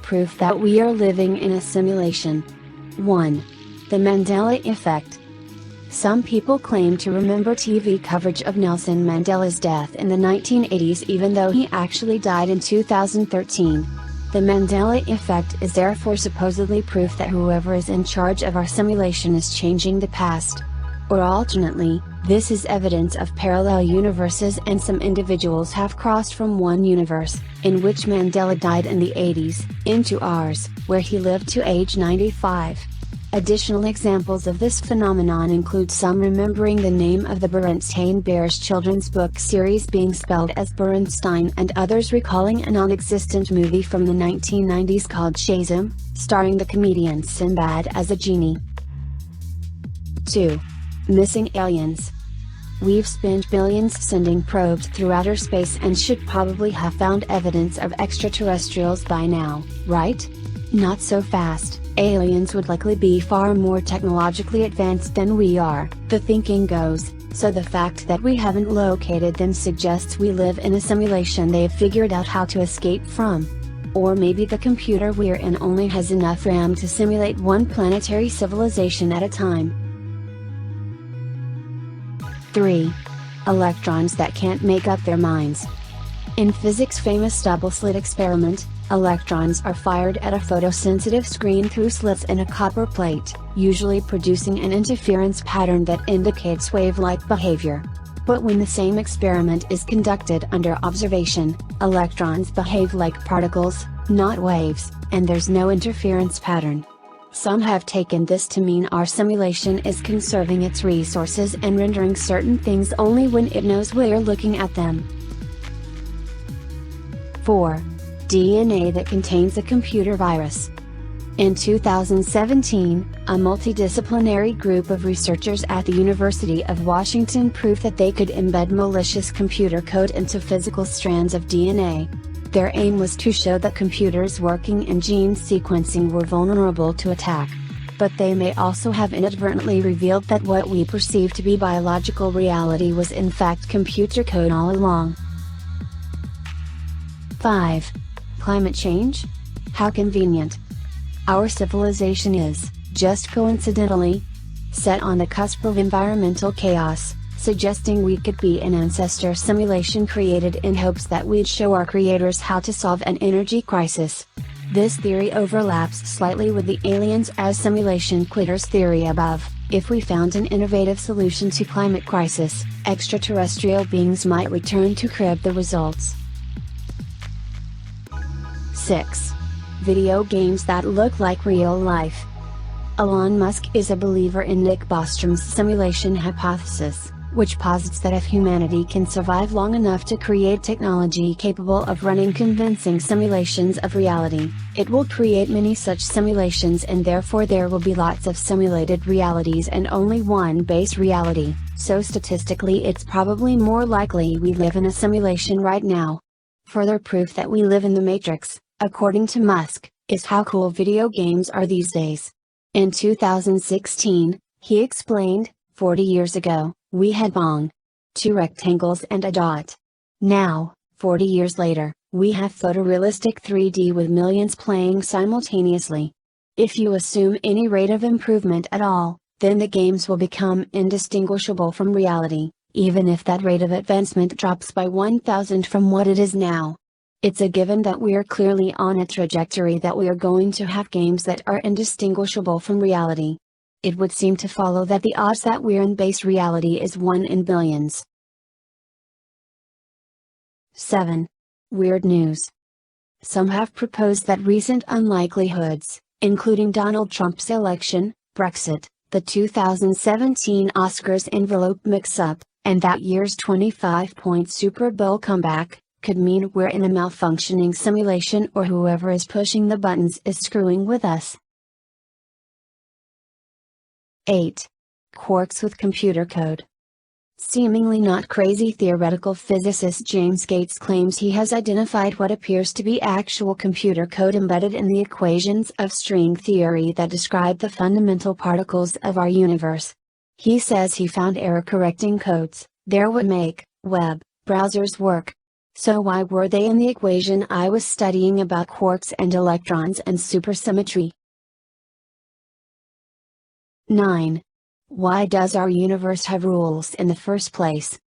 proof that we are living in a simulation. 1. The Mandela Effect. Some people claim to remember TV coverage of Nelson Mandela's death in the 1980s even though he actually died in 2013. The Mandela Effect is therefore supposedly proof that whoever is in charge of our simulation is changing the past. Or alternately, this is evidence of parallel universes and some individuals have crossed from one universe, in which Mandela died in the 80s, into ours, where he lived to age 95. Additional examples of this phenomenon include some remembering the name of the Berenstain Bears children's book series being spelled as Berenstein and others recalling a non-existent movie from the 1990s called Shazam, starring the comedian Sinbad as a genie. 2. Missing aliens. We've spent billions sending probes through outer space and should probably have found evidence of extraterrestrials by now, right? Not so fast. Aliens would likely be far more technologically advanced than we are, the thinking goes, so the fact that we haven't located them suggests we live in a simulation they've figured out how to escape from. Or maybe the computer we're in only has enough RAM to simulate one planetary civilization at a time. 3. Electrons that can't make up their minds. In physics' famous double-slit experiment, electrons are fired at a photosensitive screen through slits in a copper plate, usually producing an interference pattern that indicates wave-like behavior. But when the same experiment is conducted under observation, electrons behave like particles, not waves, and there's no interference pattern. Some have taken this to mean our simulation is conserving its resources and rendering certain things only when it knows we're looking at them. 4. DNA that contains a computer virus. In 2017, a multidisciplinary group of researchers at the University of Washington proved that they could embed malicious computer code into physical strands of DNA. Their aim was to show that computers working in gene sequencing were vulnerable to attack. But they may also have inadvertently revealed that what we perceive to be biological reality was in fact computer code all along. 5. Climate change? How convenient. Our civilization is, just coincidentally, set on the cusp of environmental chaos, suggesting we could be an ancestor simulation created in hopes that we'd show our creators how to solve an energy crisis. This theory overlaps slightly with the aliens as simulation quitters theory above. If we found an innovative solution to climate crisis, extraterrestrial beings might return to crib the results. 6. Video games that look like real life. Elon Musk is a believer in Nick Bostrom's simulation hypothesis, which posits that if humanity can survive long enough to create technology capable of running convincing simulations of reality, it will create many such simulations and therefore there will be lots of simulated realities and only one base reality, so statistically it's probably more likely we live in a simulation right now. Further proof that we live in the Matrix, according to Musk, is how cool video games are these days. In 2016, he explained, 40 years ago, we had Pong. 2 rectangles and a dot. Now, 40 years later, we have photorealistic 3D with millions playing simultaneously. If you assume any rate of improvement at all, then the games will become indistinguishable from reality, even if that rate of advancement drops by 1,000 from what it is now. It's a given that we are clearly on a trajectory that we are going to have games that are indistinguishable from reality. It would seem to follow that the odds that we're in base reality is 1 in billions. 7. Weird news. Some have proposed that recent unlikelihoods, including Donald Trump's election, Brexit, the 2017 Oscars envelope mix-up, and that year's 25-point Super Bowl comeback, could mean we're in a malfunctioning simulation or whoever is pushing the buttons is screwing with us. 8. Quarks with computer code. Seemingly not crazy theoretical physicist James Gates claims he has identified what appears to be actual computer code embedded in the equations of string theory that describe the fundamental particles of our universe. He says he found error-correcting codes, they're what make web browsers work. So why were they in the equation I was studying about quarks and electrons and supersymmetry? 9. Why does our universe have rules in the first place?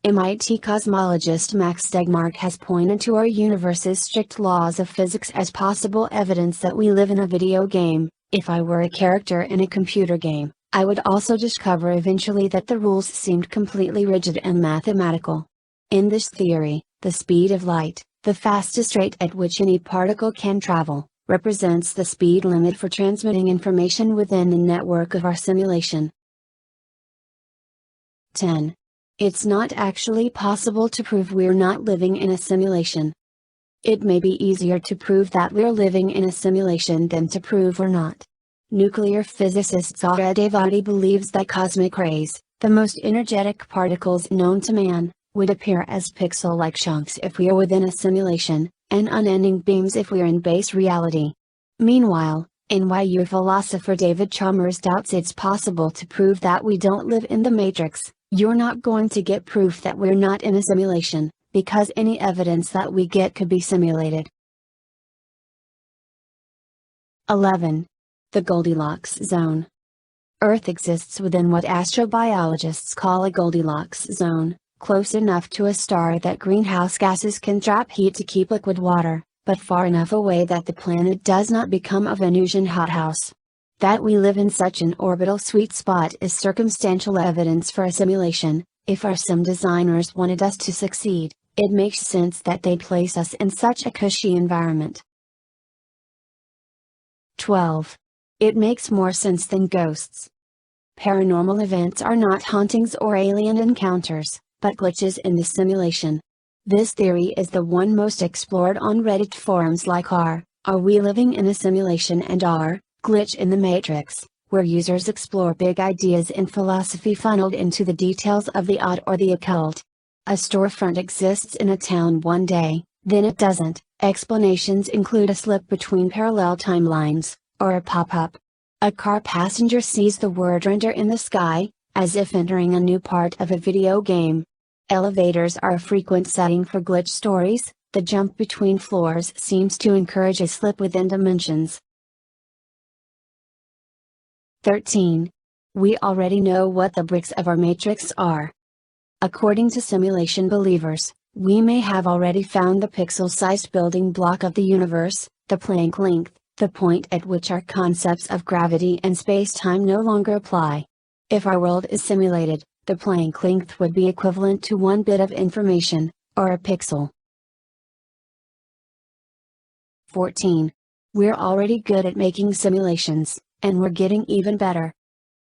MIT cosmologist Max Tegmark has pointed to our universe's strict laws of physics as possible evidence that we live in a video game. If I were a character in a computer game, I would also discover eventually that the rules seemed completely rigid and mathematical. In this theory, the speed of light, the fastest rate at which any particle can travel, represents the speed limit for transmitting information within the network of our simulation. 10. It's not actually possible to prove we're not living in a simulation. It may be easier to prove that we're living in a simulation than to prove we're not. Nuclear physicist Zahra Devadi believes that cosmic rays, the most energetic particles known to man, would appear as pixel-like chunks if we are within a simulation, and unending beams if we're in base reality. Meanwhile, NYU philosopher David Chalmers doubts it's possible to prove that we don't live in the Matrix. You're not going to get proof that we're not in a simulation, because any evidence that we get could be simulated. 11. The Goldilocks zone. Earth exists within what astrobiologists call a Goldilocks zone, close enough to a star that greenhouse gases can trap heat to keep liquid water, but far enough away that the planet does not become a Venusian hothouse. That we live in such an orbital sweet spot is circumstantial evidence for a simulation. If our sim designers wanted us to succeed, it makes sense that they'd place us in such a cushy environment. 12. It makes more sense than ghosts. Paranormal events are not hauntings or alien encounters, but glitches in the simulation. This theory is the one most explored on Reddit forums like r, Are We Living in a Simulation, and r, Glitch in the Matrix, where users explore big ideas in philosophy funneled into the details of the odd or the occult. A storefront exists in a town one day, then it doesn't. Explanations include a slip between parallel timelines, or a pop-up. A car passenger sees the word render in the sky, as if entering a new part of a video game. Elevators are a frequent setting for glitch stories. The jump between floors seems to encourage a slip within dimensions. 13. We already know what the bricks of our matrix are. According to simulation believers, we may have already found the pixel-sized building block of the universe, the Planck length, the point at which our concepts of gravity and space-time no longer apply. If our world is simulated, the Planck length would be equivalent to one bit of information, or a pixel. 14. We're already good at making simulations, and we're getting even better.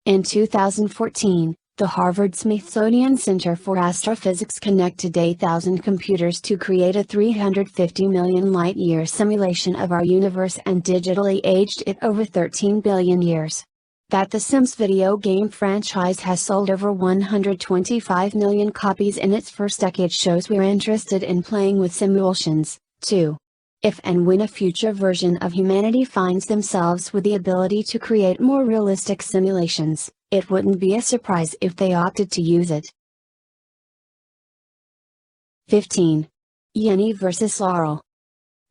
In 2014, the Harvard-Smithsonian Center for Astrophysics connected 8,000 computers to create a 350 million light-year simulation of our universe and digitally aged it over 13 billion years. That the Sims video game franchise has sold over 125 million copies in its first decade shows we're interested in playing with simulations, too. If and when a future version of humanity finds themselves with the ability to create more realistic simulations, it wouldn't be a surprise if they opted to use it. 15. Yeni vs. Laurel.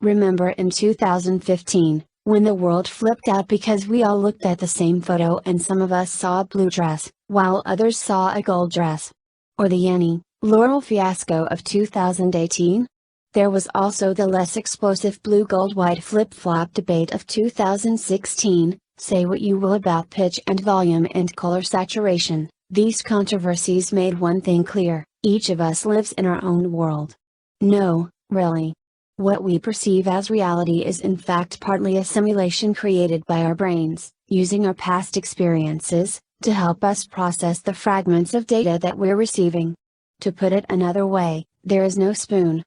Remember in 2015, when the world flipped out because we all looked at the same photo and some of us saw a blue dress, while others saw a gold dress? Or the Yeni, Laurel fiasco of 2018? There was also the less explosive blue-gold-white flip-flop debate of 2016, say what you will about pitch and volume and color saturation. These controversies made one thing clear: each of us lives in our own world. No, really. What we perceive as reality is in fact partly a simulation created by our brains, using our past experiences, to help us process the fragments of data that we're receiving. To put it another way, there is no spoon,